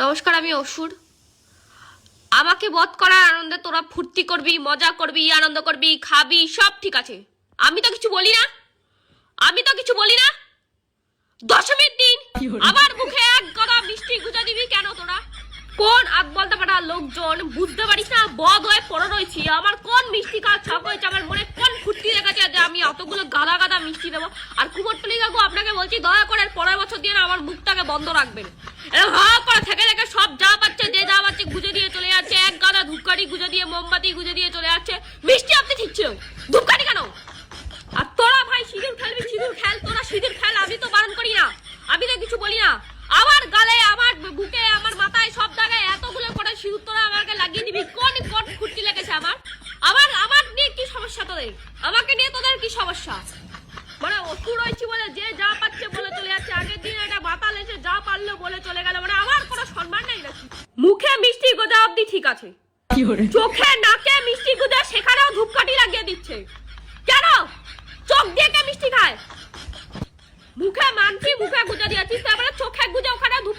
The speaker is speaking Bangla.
নমস্কার, আমি অসুর। আমাকে বধ করার আনন্দে তোরা ফুর্তি করবি, মজা করবি, আনন্দ করবি, খাবি, সব ঠিক আছে। আমি তো কিছু বলি না, আমি তো কিছু বলি না। দশমীর দিন আমার মুখে এক গদা মিষ্টি গুজা দিবি কেন তোরা? কোন আগ বলতে পারা লোকজন বুঝতে পারিস না? বধ হয়ে পড়ে রয়েছি, আমার কোন মিষ্টি খাওয়ার ছক হয়েছে, আমার মনে কোন ফুর্তি লেগেছে যে আমি অতগুলো গাদা গাদা মিষ্টি দেবো। আর কুমোরটুলি কাকু, আপনাকে বলছি দয়া করে পরের বছর দিয়ে না আমার মুখটাকে বন্ধ রাখবেন। এরকম হা করে থেকে থেকে সব যা পাচ্ছে, যে যা পাচ্ছে গুজে দিয়ে চলে যাচ্ছে। এক গাদা ধূপকাঠি গুজে দিয়ে, মোমবাতি গুজে দিয়ে চলে যাচ্ছে। মিষ্টি আপনি ঠিক ছিল, ধূপকাঠি কেন? আর তোরা ভাই সিঁদুর খেলবি, সিঁদুর খেল, তোরা সিঁদুর খেল, আমি তো বারণ করি না, আমি তো কিছু বলি না। আমার গালে, আমার বুকে, আমার মাথায়, সব জায়গায় এতগুলো করে সিঁদুর তোরা আমাকে লাগিয়ে দিবি। কোন কোন ফুর্তি লেগেছে আমার? আমার আমার নিয়ে কি সমস্যা তোদের? আমাকে নিয়ে তোদের কি সমস্যা? মানে অসুর হয়েছি বলে যে যা পাচ্ছে বলে চলে যাচ্ছে। আগের দিন একটা মাতাল এসে যা পারলো বলে চলে গেল, মানে আমার কোনো সম্মান নাই নাকি? মুখে মিষ্টি গোজা অব্দি ঠিক আছে, চোখে নাকে মিষ্টি গোজা সেখানেও ধূপকাঠি লাগিয়ে দিচ্ছে কেন? চোখ দিয়ে কে মিষ্টি খায়? মুখে মানছি, মুখে গুজা দিয়েছিস, তারপরে চোখে গুজে ওখানে ধূপ